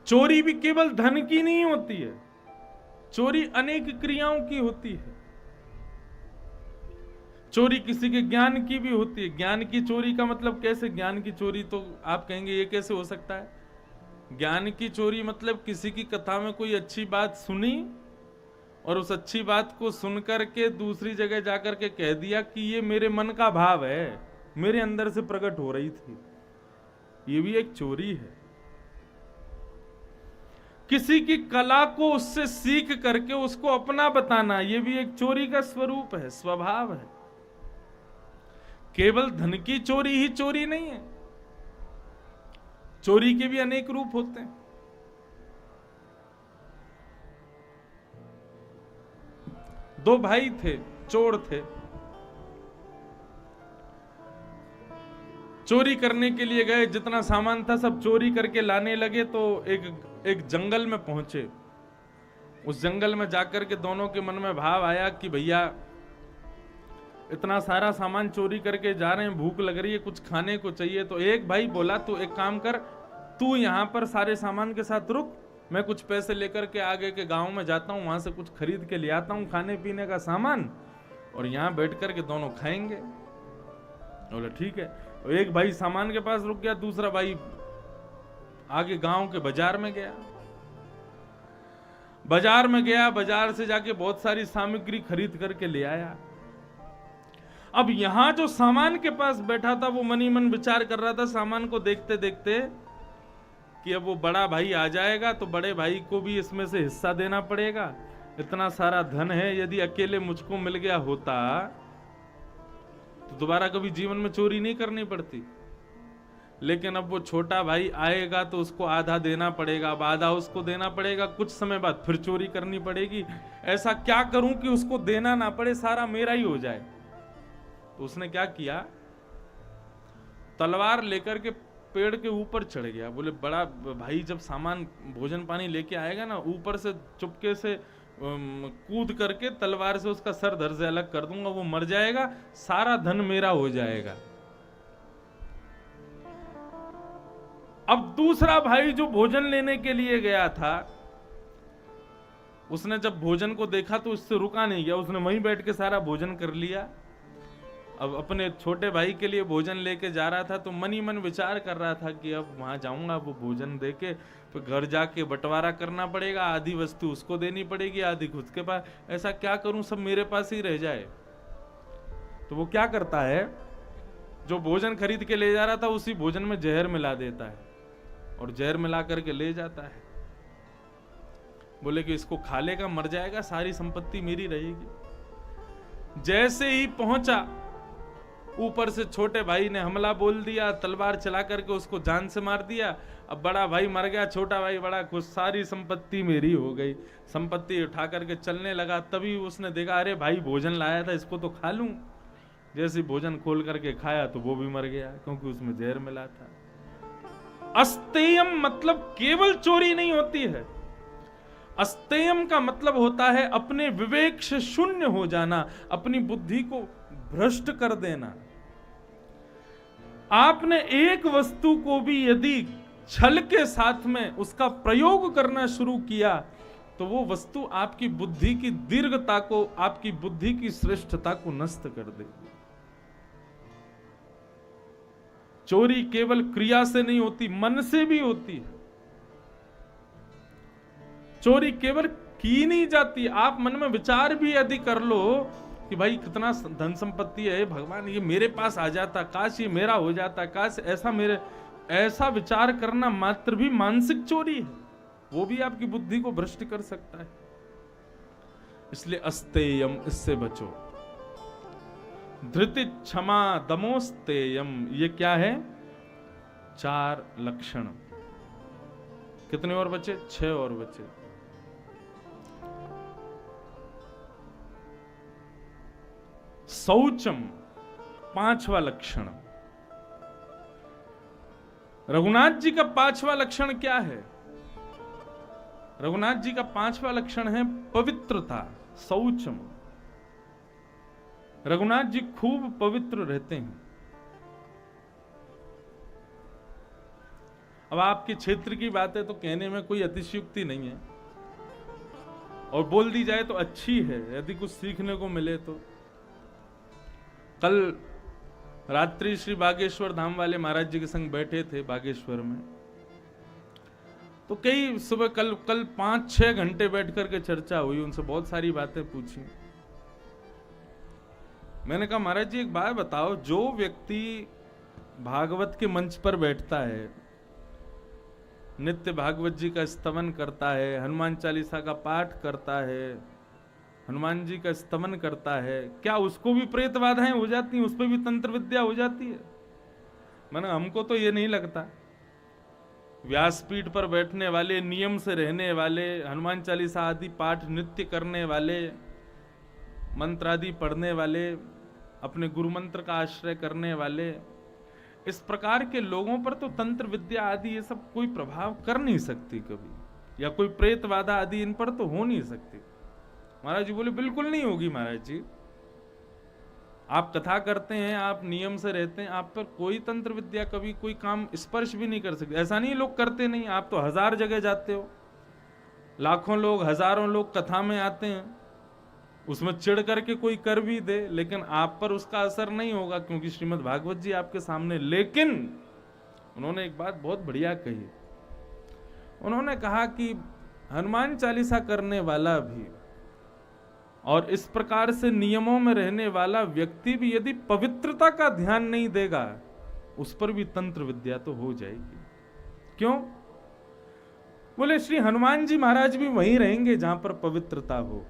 चोरी भी केवल धन की नहीं होती है, चोरी अनेक क्रियाओं की होती है। चोरी किसी के ज्ञान की भी होती है। ज्ञान की चोरी का मतलब कैसे? ज्ञान की चोरी तो आप कहेंगे ये कैसे हो सकता है? ज्ञान की चोरी मतलब किसी की कथा में कोई अच्छी बात सुनी और उस अच्छी बात को सुनकर के दूसरी जगह जाकर के कह दिया कि ये मेरे मन का भाव है, मेरे अंदर से प्रकट हो रही थी। ये भी एक चोरी है। किसी की कला को उससे सीख करके उसको अपना बताना, ये भी एक चोरी का स्वरूप है, स्वभाव है। केवल धन की चोरी ही चोरी नहीं है, चोरी के भी अनेक रूप होते हैं। दो भाई थे, चोर थे, चोरी करने के लिए गए, जितना सामान था सब चोरी करके लाने लगे। तो एक जंगल में पहुंचे। उस जंगल में जाकर के दोनों के मन में भाव आया कि भैया इतना सारा सामान चोरी करके जा रहे हैं, भूख लग रही है, कुछ खाने को चाहिए। तो एक भाई बोला तू एक काम कर, तू यहां पर सारे सामान के साथ रुक, मैं कुछ पैसे लेकर के आगे के गांव में जाता हूं, वहां से कुछ खरीद के ले आता हूं खाने पीने का सामान, और यहां बैठ करके दोनों खाएंगे। बोला ठीक है। तो एक भाई सामान के पास रुक गया, दूसरा भाई आगे गांव के बाजार में गया। बाजार से जाके बहुत सारी सामग्री खरीद करके ले आया। अब यहां जो सामान के पास बैठा था वो मन ही मन विचार कर रहा था सामान को देखते देखते कि अब वो बड़ा भाई आ जाएगा तो बड़े भाई को भी इसमें से हिस्सा देना पड़ेगा। इतना सारा धन है, यदि अकेले मुझको मिल गया होता तो दोबारा कभी जीवन में चोरी नहीं करनी पड़ती। लेकिन अब वो छोटा भाई आएगा तो उसको आधा देना पड़ेगा, अब आधा उसको देना पड़ेगा, कुछ समय बाद फिर चोरी करनी पड़ेगी। ऐसा क्या करूं कि उसको देना ना पड़े, सारा मेरा ही हो जाए। तो उसने क्या किया, तलवार लेकर के पेड़ के ऊपर चढ़ गया। बोले बड़ा भाई जब सामान भोजन पानी लेके आएगा ना, ऊपर से चुपके से कूद करके तलवार से उसका सर धड़ से अलग कर दूंगा, वो मर जाएगा, सारा धन मेरा हो जाएगा। अब दूसरा भाई जो भोजन लेने के लिए गया था, उसने जब भोजन को देखा तो उससे रुका नहीं गया, उसने वहीं बैठ के सारा भोजन कर लिया। अब अपने छोटे भाई के लिए भोजन लेके जा रहा था तो मन ही मन विचार कर रहा था कि अब वहां जाऊंगा, वो भोजन देके फिर घर जाके बंटवारा करना पड़ेगा, आधी वस्तु उसको देनी पड़ेगी, आधी खुद के पास, ऐसा क्या करूं सब मेरे पास ही रह जाए। तो वो क्या करता है, जो भोजन खरीद के ले जा रहा था उसी भोजन में जहर मिला देता है और जहर मिला करके ले जाता है। बोले कि इसको खा लेगा, मर जाएगा, सारी संपत्ति मेरी रहेगी। जैसे ही पहुंचा, ऊपर से छोटे भाई ने हमला बोल दिया, तलवार चला करके उसको जान से मार दिया। अब बड़ा भाई मर गया, छोटा भाई बड़ा खुश, सारी संपत्ति मेरी हो गई। संपत्ति उठा करके चलने लगा, तभी उसने देखा अरे भाई भोजन लाया था, इसको तो खा लूं। जैसे भोजन खोल करके खाया तो वो भी मर गया, क्योंकि उसमें जहर मिला था। अस्तेयम मतलब केवल चोरी नहीं होती है, अस्तेयम का मतलब होता है अपने विवेक से शून्य हो जाना, अपनी बुद्धि को भ्रष्ट कर देना। आपने एक वस्तु को भी यदि छल के साथ में उसका प्रयोग करना शुरू किया तो वो वस्तु आपकी बुद्धि की दीर्घता को, आपकी बुद्धि की श्रेष्ठता को नष्ट कर देगी। चोरी केवल क्रिया से नहीं होती, मन से भी होती है। चोरी केवल की नहीं जाती, आप मन में विचार भी यदि कर लो कि भाई कितना धन संपत्ति है, भगवान ये मेरे पास आ जाता, काश ये मेरा हो जाता, काश ऐसा विचार करना मात्र भी मानसिक चोरी है, वो भी आपकी बुद्धि को भ्रष्ट कर सकता है। इसलिए अस्तेयम, इससे बचो। धृति क्षमा दमोस्तेयम, ये क्या है? 4 लक्षण। कितने और बचे? 6 और बचे। शौचम 5वां लक्षण। रघुनाथ जी का 5वां लक्षण क्या है? रघुनाथ जी का 5वां लक्षण है पवित्रता, शौचम। रघुनाथ जी खूब पवित्र रहते हैं। अब आपके क्षेत्र की बात है तो कहने में कोई अतिशयोक्ति नहीं है, और बोल दी जाए तो अच्छी है यदि कुछ सीखने को मिले तो। कल रात्रि श्री बागेश्वर धाम वाले महाराज जी के संग बैठे थे बागेश्वर में, तो कई सुबह कल 5-6 घंटे बैठ करके चर्चा हुई, उनसे बहुत सारी बातें पूछी। मैंने कहा महाराज जी एक बात बताओ, जो व्यक्ति भागवत के मंच पर बैठता है, नित्य भागवत जी का स्तवन करता है, हनुमान चालीसा का पाठ करता है, हनुमान जी का स्तवन करता है, क्या उसको भी प्रेत बाधाएं हो जाती हैं, उस पर भी तंत्र विद्या हो जाती है? मैंने हमको तो ये नहीं लगता। व्यासपीठ पर बैठने वाले, नियम से रहने वाले, हनुमान चालीसा आदि पाठ नित्य करने वाले, मंत्र आदि पढ़ने वाले, अपने गुरु मंत्र का आश्रय करने वाले, इस प्रकार के लोगों पर तो तंत्र विद्या आदि ये सब कोई प्रभाव कर नहीं सकती कभी, या कोई प्रेत बाधा आदि इन पर तो हो नहीं सकती। महाराज जी बोले बिल्कुल नहीं होगी महाराज जी, आप कथा करते हैं, आप नियम से रहते हैं, आप पर कोई तंत्र विद्या कभी कोई काम स्पर्श भी नहीं कर सकते। ऐसा नहीं लोग करते नहीं, आप तो 1000 जगह जाते हो, लाखों लोग, हजारों लोग कथा में आते हैं, उसमें चिढ़ करके कोई कर भी दे, लेकिन आप पर उसका असर नहीं होगा क्योंकि श्रीमद् भागवत जी आपके सामने। लेकिन उन्होंने एक बात बहुत बढ़िया कही, उन्होंने कहा कि हनुमान चालीसा करने वाला भी और इस प्रकार से नियमों में रहने वाला व्यक्ति भी यदि पवित्रता का ध्यान नहीं देगा, उस पर भी तंत्र विद्या तो हो जाएगी। क्यों? बोले श्री हनुमान जी महाराज भी वहीं रहेंगे जहां पर पवित्रता हो।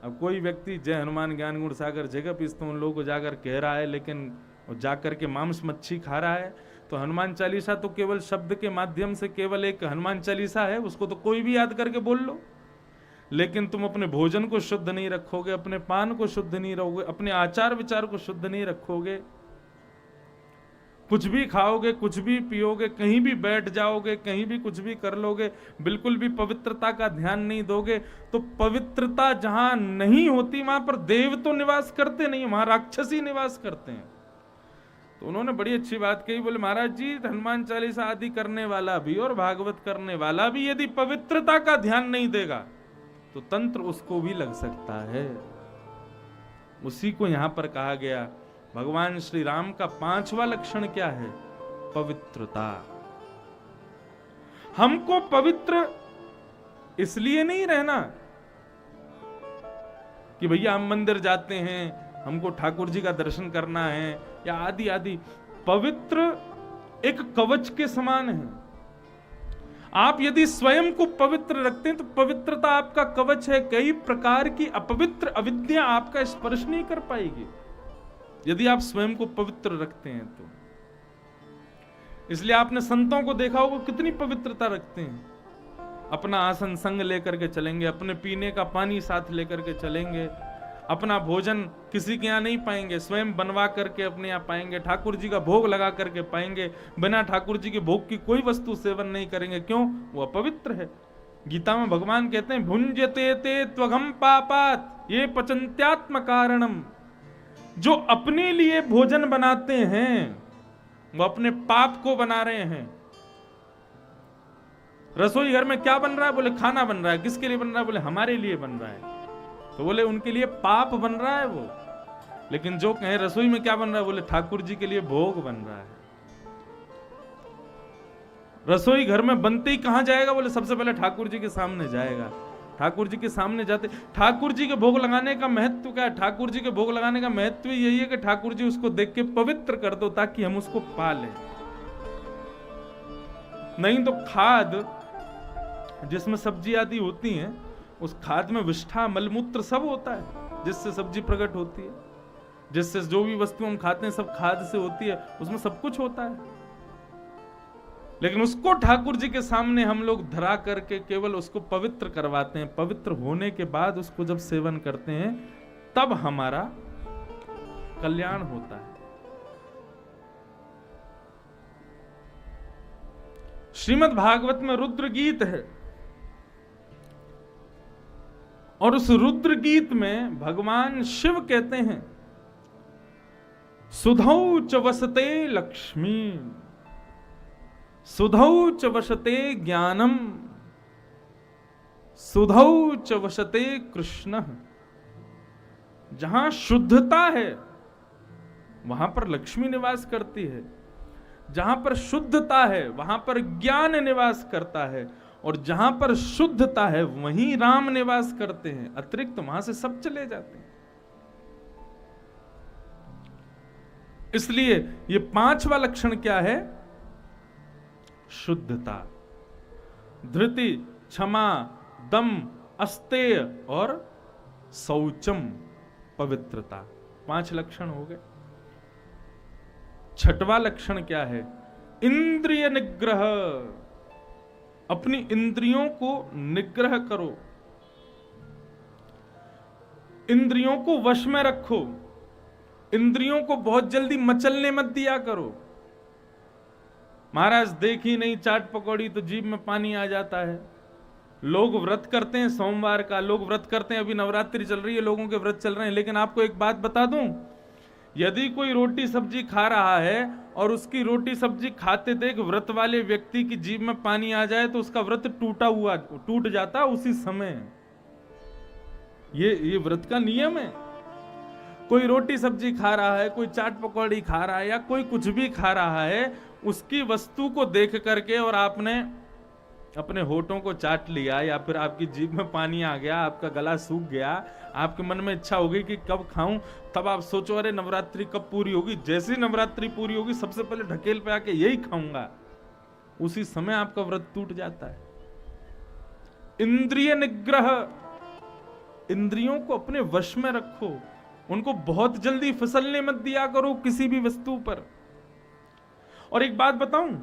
अब कोई व्यक्ति जय हनुमान ज्ञान गुण सागर जगह पीस तो उन लोगों को जाकर कह रहा है, लेकिन जाकर के मांस मच्छी खा रहा है, तो हनुमान चालीसा तो केवल शब्द के माध्यम से केवल एक हनुमान चालीसा है, उसको तो कोई भी याद करके बोल लो, लेकिन तुम अपने भोजन को शुद्ध नहीं रखोगे, अपने पान को शुद्ध नहीं रखोगे, अपने आचार विचार को शुद्ध नहीं रखोगे, कुछ भी खाओगे, कुछ भी पियोगे, कहीं भी बैठ जाओगे, कहीं भी कुछ भी कर लोगे, बिल्कुल भी पवित्रता का ध्यान नहीं दोगे, तो पवित्रता जहां नहीं होती वहां पर देव तो निवास करते नहीं, वहां राक्षस ही निवास करते हैं। तो उन्होंने बड़ी अच्छी बात कही, बोले महाराज जी हनुमान चालीसा आदि करने वाला भी और भागवत करने वाला भी यदि पवित्रता का ध्यान नहीं देगा तो तंत्र उसको भी लग सकता है। उसी को यहां पर कहा गया। भगवान श्री राम का 5वां लक्षण क्या है? पवित्रता। हमको पवित्र इसलिए नहीं रहना कि भैया हम मंदिर जाते हैं, हमको ठाकुर जी का दर्शन करना है या आदि आदि। पवित्र एक कवच के समान है। आप यदि स्वयं को पवित्र रखते हैं तो पवित्रता आपका कवच है, कई प्रकार की अपवित्र अविद्या आपका स्पर्श नहीं कर पाएगी यदि आप स्वयं को पवित्र रखते हैं तो। इसलिए आपने संतों को देखा होगा कितनी पवित्रता रखते हैं, अपना आसन संग लेकर के चलेंगे, अपने पीने का पानी साथ लेकर के चलेंगे, अपना भोजन किसी के यहाँ नहीं पाएंगे, स्वयं बनवा करके अपने यहाँ पाएंगे, ठाकुर जी का भोग लगा करके पाएंगे, बिना ठाकुर जी के भोग की कोई वस्तु सेवन नहीं करेंगे। क्यों? वो अपवित्र है। गीता में भगवान कहते हैं भुंजते ते त्वघम पापात ये पचंत्यात्म कारणम। जो अपने लिए भोजन बनाते हैं वो अपने पाप को बना रहे हैं। रसोई घर में क्या बन रहा है? बोले खाना बन रहा है। किसके लिए बन रहा है? बोले हमारे लिए बन रहा है। तो बोले उनके लिए पाप बन रहा है वो। लेकिन जो कहें रसोई में क्या बन रहा है? बोले ठाकुर जी के लिए भोग बन रहा है। रसोई घर में बनते ही कहां जाएगा? बोले सबसे पहले ठाकुर जी के सामने जाएगा। ठाकुर जी के सामने जाते, ठाकुर जी के भोग लगाने का महत्व क्या है? ठाकुर जी के भोग लगाने का महत्व यही है कि ठाकुर जी उसको देख के पवित्र कर दो ताकि हम उसको पा लें। नहीं तो खाद जिसमें सब्जी आदि होती हैं, उस खाद में विष्ठा मलमूत्र सब होता है जिससे सब्जी प्रकट होती है, जिससे जो भी वस्तु हम खाते हैं सब खाद से होती है, उसमें सब कुछ होता है। लेकिन उसको ठाकुर जी के सामने हम लोग धरा करके केवल उसको पवित्र करवाते हैं। पवित्र होने के बाद उसको जब सेवन करते हैं तब हमारा कल्याण होता है। श्रीमद् भागवत में रुद्र गीत है और उस रुद्र गीत में भगवान शिव कहते हैं सुधौ च वसते लक्ष्मी। सुधौ च वशते ज्ञानम, सुधौ च वशते कृष्ण। जहां शुद्धता है वहां पर लक्ष्मी निवास करती है, जहां पर शुद्धता है वहां पर ज्ञान निवास करता है, और जहां पर शुद्धता है वहीं राम निवास करते हैं। अतिरिक्त वहां से सब चले जाते हैं। इसलिए ये पांचवा लक्षण क्या है? शुद्धता। धृति, क्षमा, दम, अस्तेय और शौचम, पवित्रता। 5 लक्षण हो गए। छठवां लक्षण क्या है? इंद्रिय निग्रह। अपनी इंद्रियों को निग्रह करो, इंद्रियों को वश में रखो, इंद्रियों को बहुत जल्दी मचलने मत दिया करो। महाराज देखी नहीं चाट पकौड़ी तो जीभ में पानी आ जाता है। लोग व्रत करते हैं सोमवार का, लोग व्रत करते हैं, अभी नवरात्रि चल रही है, लोगों के व्रत चल रहे हैं, लेकिन आपको एक बात बता दूं, यदि कोई रोटी सब्जी खा रहा है और उसकी रोटी सब्जी खाते देख व्रत वाले व्यक्ति की जीभ में पानी आ जाए तो उसका व्रत टूट जाता उसी समय। ये व्रत का नियम है। कोई रोटी सब्जी खा रहा है, कोई चाट पकौड़ी खा रहा है, या कोई कुछ भी खा रहा है, उसकी वस्तु को देख करके और आपने अपने होठों को चाट लिया, या फिर आपकी जीभ में पानी आ गया, आपका गला सूख गया, आपके मन में इच्छा होगी कि कब खाऊं, तब आप सोचो अरे नवरात्रि कब पूरी होगी। जैसी नवरात्रि पूरी होगी सबसे पहले ढकेल पे आके यही खाऊंगा, उसी समय आपका व्रत टूट जाता है। इंद्रिय निग्रह। इंद्रियों को अपने वश में रखो, उनको बहुत जल्दी फिसलने मत दिया करो किसी भी वस्तु पर। और एक बात बताऊं,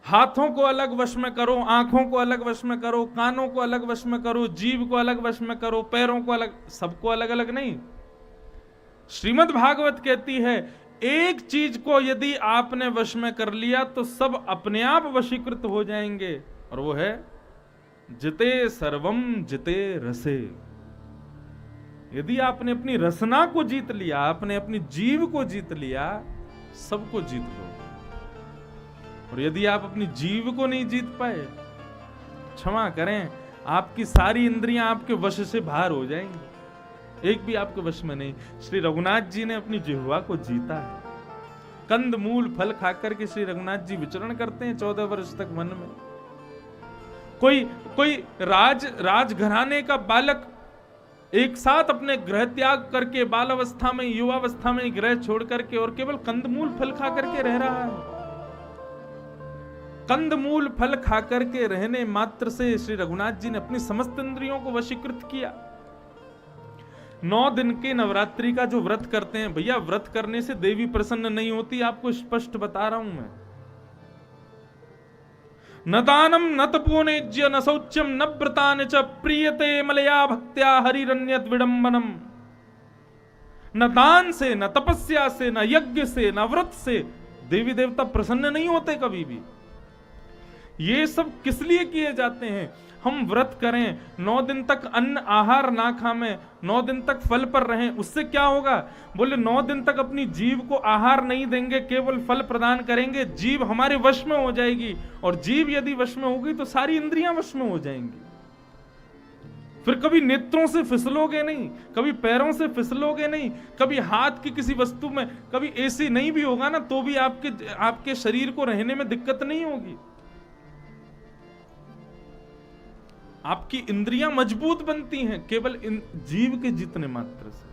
हाथों को अलग वश में करो, आंखों को अलग वश में करो, कानों को अलग वश में करो, जीभ को अलग वश में करो, पैरों को अलग, सबको अलग अलग नहीं। श्रीमद् भागवत कहती है एक चीज को यदि आपने वश में कर लिया तो सब अपने आप वशीकृत हो जाएंगे, और वो है जिते सर्वम जिते रसे। यदि आपने अपनी रसना को जीत लिया, आपने अपनी जीव को जीत लिया, सबको जीत लो। और यदि आप अपनी जीव को नहीं जीत पाए, क्षमा करें, आपकी सारी इंद्रियां आपके वश से बाहर हो जाएंगी, एक भी आपके वश में नहीं। श्री रघुनाथ जी ने अपनी जिह्वा को जीता है। कंद मूल फल खाकर के श्री रघुनाथ जी विचरण करते हैं 14 वर्ष तक वन में। कोई राजघराने का बालक एक साथ अपने गृह त्याग करके बाल अवस्था में, युवावस्था में गृह छोड़ करके और केवल कंदमूल फल खा करके रह रहा है। कंदमूल फल खाकर के रहने मात्र से श्री रघुनाथ जी ने अपनी समस्त इंद्रियों को वशीकृत किया। 9 दिन के नवरात्रि का जो व्रत करते हैं, भैया व्रत करने से देवी प्रसन्न नहीं होती, आपको स्पष्ट बता रहा हूं मैं। न दानम न तपोनेज्य न शौच्यम न व्रतान च प्रियते मलया भक्त्या हरिरन्यत विडंबनम। न दान से, न तपस्या से, न यज्ञ से, न व्रत से देवी देवता प्रसन्न नहीं होते कभी भी। ये सब किस लिए किए जाते हैं? हम व्रत करें, 9 दिन तक अन्न आहार ना खाएं, 9 दिन तक फल पर रहें, उससे क्या होगा? बोले 9 दिन तक अपनी जीव को आहार नहीं देंगे, केवल फल प्रदान करेंगे, जीव हमारे वश में हो जाएगी, और जीव यदि वश में होगी तो सारी इंद्रियां वश में हो जाएंगी। फिर कभी नेत्रों से फिसलोगे नहीं, कभी पैरों से फिसलोगे नहीं, कभी हाथ की किसी वस्तु में, कभी एसी नहीं भी होगा ना तो भी आपके शरीर को रहने में दिक्कत नहीं होगी। आपकी इंद्रियां मजबूत बनती हैं केवल इन जीव के जीतने मात्र से।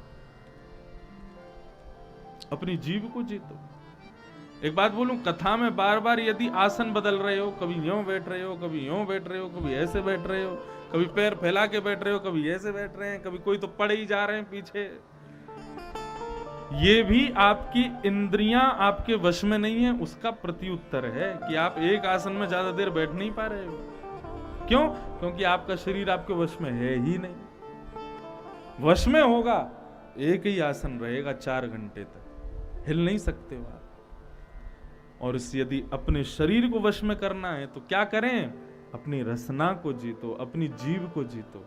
अपनी जीव को जीतो। एक बात बोलूं, कथा में बार बार यदि आसन बदल रहे हो, कभी यूं बैठ रहे हो, कभी यूं बैठ रहे हो, कभी ऐसे बैठ रहे हो, कभी पैर फैला के बैठ रहे हो, कभी ऐसे बैठ रहे हैं, कभी कोई तो पड़े ही जा रहे हैं पीछे, ये भी आपकी इंद्रियां आपके वश में नहीं है, उसका प्रत्युत्तर है कि आप एक आसन में ज्यादा देर बैठ नहीं पा रहे हो। क्यों? क्योंकि आपका शरीर आपके वश में है ही नहीं। वश में होगा, एक ही आसन रहेगा 4 घंटे तक, हिल नहीं सकते हो आप। और इस यदि अपने शरीर को वश में करना है तो क्या करें? अपनी रसना को जीतो, अपनी जीव को जीतो।